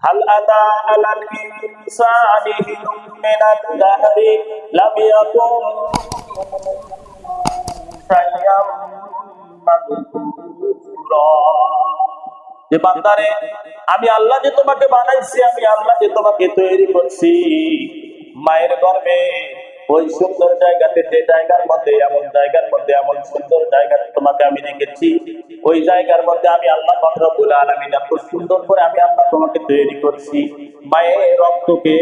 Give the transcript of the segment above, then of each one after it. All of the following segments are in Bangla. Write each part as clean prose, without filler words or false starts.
হাল আতা আলাল ইনসানি হিনুম মিনাদ দাহরি লাম ইয়াকুন শাইয়াম মাযকুরা। যে বান্দারে, আমি আল্লাহ যে তোমাকে বানাইছি, আমি আল্লাহ যে তোমাকে তৈরি করছি মায়ের গর্ভে, ওই সুন্দর জায়গাতে, যে জায়গার মধ্যে এমন সুন্দর জায়গাতে তোমাকে আমি রেখেছি, ওই জায়গার মধ্যে আমি আল্লাহ পাক রব্বুল আলামিন এত সুন্দর করে আমি আল্লাহ তোমাকে তৈরি করছি। মায়ের রক্তকে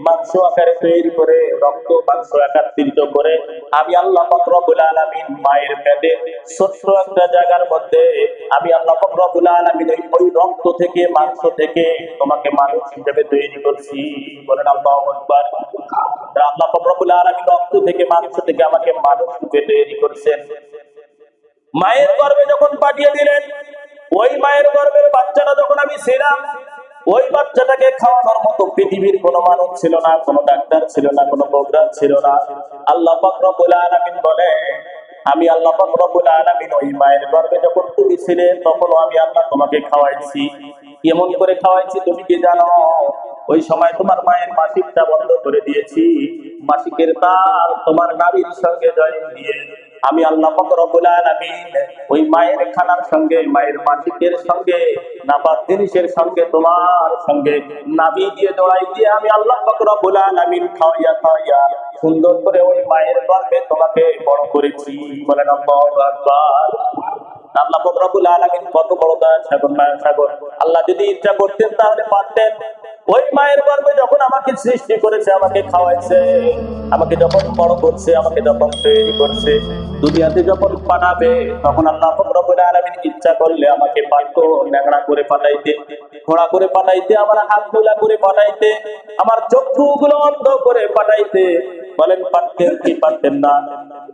মাংস আকারে তৈরি করে, রক্ত মাংস একত্রিত করে আমি আল্লাহ পাক রব্বুল আলামিন মায়ের পেটে ছোট্ট একটা জায়গার মধ্যে আমি আল্লাহ পাক রব্বুল আলামিন ওই রক্ত থেকে, মাংস থেকে তোমাকে মানুষ হিসেবে তৈরি করছি। বলেন আল্লাহু আকবার। আল্লাহ পাক রব্বুল আলামিন রক্ত থেকে, মাংস থেকে আমাকে মানুষ রূপে তৈরি করেছেন। মায়ের গর্ভে যখন পাঠিয়ে দিলেন, ওই মায়ের গর্ভের বাচ্চাটা যখন আমি ছিলাম, ওই বাচ্চাটাকে খাওয়ানোর মতো পৃথিবীর কোনো মানুষ ছিল না, কোনো ডাক্তার ছিল না, কোনো প্রোগ্রাম ছিল না। আল্লাহ পাক রব্বুল আলামিন বলে, আমি আল্লাহ পাক রব্বুল আলামিন ওই মায়ের গর্ভে যখন তুমি ছিলে, তখন আমি আল্লাহ তোমাকে খাওয়াইছি। কেমন করে খাওয়াইছি তুমি কি জানো? ওই সময় তোমার মায়ের মাসিকটা বন্ধ করে দিয়েছি, মাসিকের তার তোমার নারীর সঙ্গে জয়েন দিয়ে আমি আল্লাহ পাক রব্বুল আলামিন ওই মায়ের খানার সঙ্গে, মায়ের মাসিকের সঙ্গে, নাপাক জিনিসের সঙ্গে, তোমার সঙ্গে নাভি দিয়ে জড়াই দিয়ে আমি আল্লাহ পাক রব্বুল আলামিন খাওয়াইয়া সুন্দর করে ওই মায়ের গর্ভে তোমাকে বড় করেছি। বলেন আল্লাহু আকবার। আল্লাহ পাক রব্বুল আলামিন কত বড় দয়ার সাগর, মায়ের সাগর। আল্লাহ যদি ইচ্ছা করতেন তাহলে পারতেন। ওই মায়ের গর্ভে যখন আমাকে সৃষ্টি করেছে, আমাকে খাওয়াইছে, আমাকে যখন বড় করছে, আমাকে যখন তৈরি করছে, দুনিয়াতে যখন পাঠাবে, তখন আল্লাহ পাক রব্বুল আলামিন ইচ্ছা করলে আমাকে পারতো ন্যাংরা করে পাঠাইতে, ঘোড়া করে পাঠাইতে, আমার হাত খোলা করে পাঠাইতে, আমার চক্ষুগুলো অন্ধ করে পাঠাইতে। বলেন পারতেন কি পারতেন না?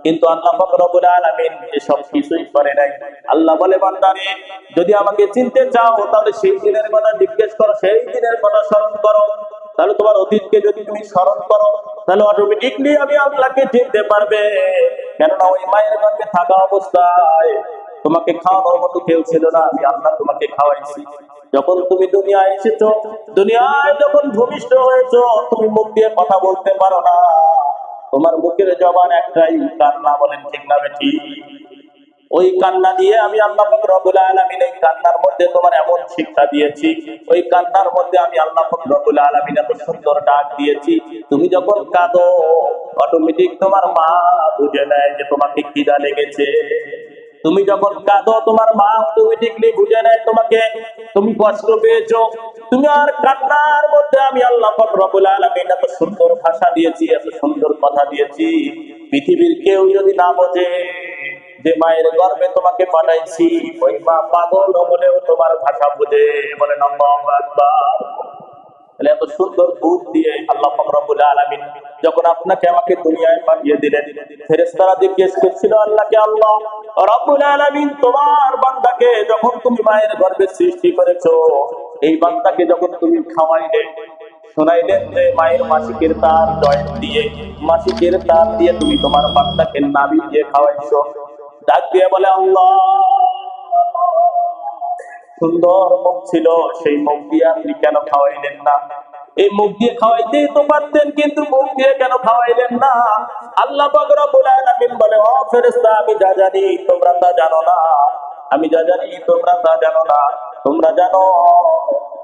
কিন্তু আল্লাহ পাক রব্বুল আলামিন এসব কিছুই করে নাই। আল্লাহ বলে, বান্দারে, যদি আমাকে চিনতে চাও তাহলে সেই দিনের কথা জিজ্ঞেস করো, সেই দিনের কথা স্মরণ করো। তাহলে তোমার অতীতকে যদি তুমি স্মরণ করো, তাহলে অটোমেটিকলি আমি আল্লাহকে চিনতে পারবে। কেননা ওই মায়ের গর্ভে থাকা অবস্থায় তোমাকে খাওয়ানোর মতো কেউ ছিল না, আমি আল্লাহ তোমাকে খাওয়াইছি। যখন তুমি দুনিয়ায় এসেছো, দুনিয়ায় যখন ভূমিষ্ঠ হয়েছো, তুমি মুখ দিয়ে কথা বলতে পারো না, তোমার মুখের জবান একটাই, কান্না। বলেন ঠিক না বেঠিক? ওই কান্না দিয়ে আমি আল্লাহ পাক রব্বুল আলামিন এই কান্নার মধ্যে তোমার এমন শিক্ষা দিয়েছি, ওই কান্নার মধ্যে আমি আল্লাহ পাক রব্বুল আলামিন এত সুন্দর ডাক দিয়েছি। তুমি যখন কাঁদো, অটোমেটিক তোমার মা বুঝে নেয় যে তোমাকে খিদা লেগেছে। তুমি যখন কাঁদো, তোমার মা অটোমেটিকলি বুঝে নেয় তোমাকে, তুমি কষ্ট পেয়েছো। তুমি আর কান্নার মধ্যে আমি আল্লাহ পাক রব্বুল আলামিন এত সুন্দর ভাষা দিয়েছি, এত সুন্দর কথা দিয়েছি, পৃথিবীর কেউ যদি না বোঝে যে মায়ের গর্ভে তোমাকে পাঠাইছি, ওই মা পাগল হলেও তোমার ভাষা বুঝে। বলেন আল্লাহু আকবার। তাহলে এত সুন্দর বুদ্ধ দিয়ে আল্লাহ পাক রব্বুল আলামিন যখন আপনাকে আমাকে দুনিয়ায় পাঠিয়ে দিলেন, ফেরেশতারা জিজ্ঞেস করছিল আল্লাহকে, আল্লাহ রব্বুল আলামিন, তোমার বান্দাকে যখন তুমি মায়ের গর্ভে সৃষ্টি করেছো, এই বান্দাকে যখন তুমি খাওয়াইলে, শোনাইলেন যে মায়ের মাসিকের তার জয়েন্ট দিয়ে, মাসিকের তার দিয়ে তুমি তোমার বান্দাকে নাভি দিয়ে খাওয়াইছো। ডাক দিয়ে বলে, আল্লাহ, সুন্দর মুখ ছিল, সেই মুখ দিয়ে আপনি কেন খাওয়াইলেন না? এই মুখ দিয়ে খাওয়াইতেই তো পারতেন, কিন্তু মুখ দিয়ে কেন খাওয়াইলেন না? আল্লাহ পাক রব্বুল আলামিন বলে, ও ফেরেশতা, আমি যা জানি তোমরা তা জানো না, আমি যা জানি তোমরা তা জানো না। তোমরা জানো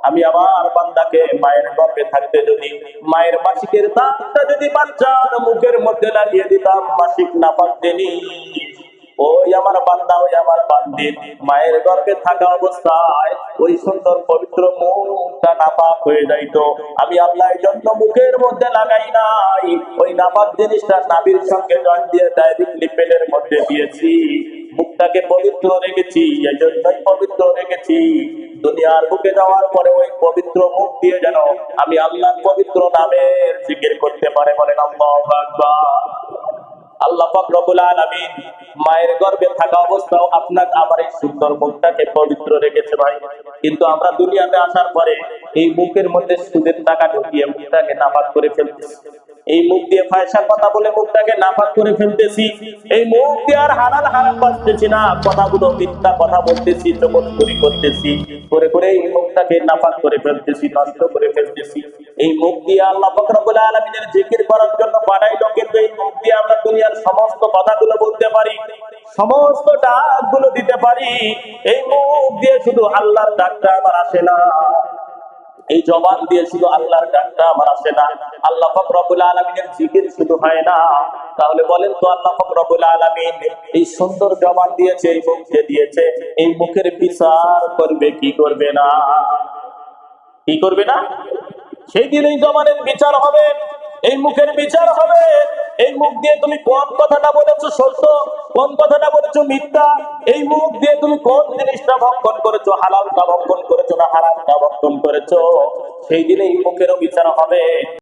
আমি আমার বান্দাকে মায়ের গর্ভে থাকতে যদি মায়ের মাসিকের তারটা যদি বাচ্চার মুখের মধ্যে লাগিয়ে দিতাম, মাসিক নাপাক জিনিস, ওই আমার বান্দা, ওই আমার বান্দির মায়ের গর্ভে থাকা অবস্থায় ওই সুন্দর পবিত্র মুখটা নাপাক হয়ে যাইতো। আমি আল্লাহ এই জন্য মুখের মধ্যে লাগাই নাই, ওই নাপাক জিনিসটা নাভির সঙ্গে জয়েন দিয়ে ডাইরেক্টলি পেটের মধ্যে দিয়েছি। মুখটাকে পবিত্র রেখেছি, এই জন্যই পবিত্র রেখেছি। দুনিয়ার বুকে যাওয়ার পরে ওই পবিত্র মুখ দিয়ে যেন আমি আল্লাহর পবিত্র নামের জিকির করতে পারে। বলেন আল্লাহু আকবার। আল্লাহ পাক রব্বুল আলামিন মায়ের গর্ভে থাকা অবস্থাও আপনাকে আমার এই সুন্দর মুখটাকে পবিত্র রেখেছে ভাই। কিন্তু আমরা দুনিয়াতে আসার পরে এই মুখের মধ্যে সুদের টাকা ঢুকিয়ে মুখটাকে নাপাক করে ফেলতেছি। এই মুখ দিয়ে ফায়সা কথা বলে মুখটাকে নাপাক করে ফেলতেছি, এই মুখ দিয়ে আর হালাল হারাম বাঁচতেছি না, কথাগুলো মিথ্যা কথা বলতেছি, চকলখড়ি করতেছি, করে করে এই মুখটাকে নাপাক করে ফেলতেছি, নষ্ট করে ফেলতেছি। এই মুখ দিয়ে আল্লাহ পাক রব্বুল আলামিনের জিকির করার জন্য বানাইলো, কিন্তু এই মুখ দিয়ে আমরা দুনিয়ার সমস্ত কথাগুলো বলতে পারি, সমস্ত ডাকগুলো দিতে পারি। এই মুখ দিয়ে শুধু আল্লাহর ডাকটা আমার আসে না, এই জবান দিয়ে শুধু আল্লাহর ডাকটা আমার আসে না, আল্লাহ পাক রব্বুল আলামিনের জিকির শুধু হয় না। তাহলে বলেন তো আল্লাহ পাক রব্বুল আলামিন এই সুন্দর জবান দিয়েছে, এই মুখ যে দিয়েছে, এই মুখের বিচার করবে কি করবে না? কি করবে না? সেই দিন এই জবানের বিচার হবে, এই মুখের বিচার হবে। এই মুখ দিয়ে তুমি কোন কথাটা বলেছো সত্য, কোন কথাটা বলেছো মিথ্যা, এই মুখ দিয়ে তুমি কোন জিনিসটা ভক্ষণ করেছো, হালালটা ভক্ষণ করেছো না হারামটা ভক্ষণ করেছো, সেই দিনে এই মুখেরও বিচার হবে।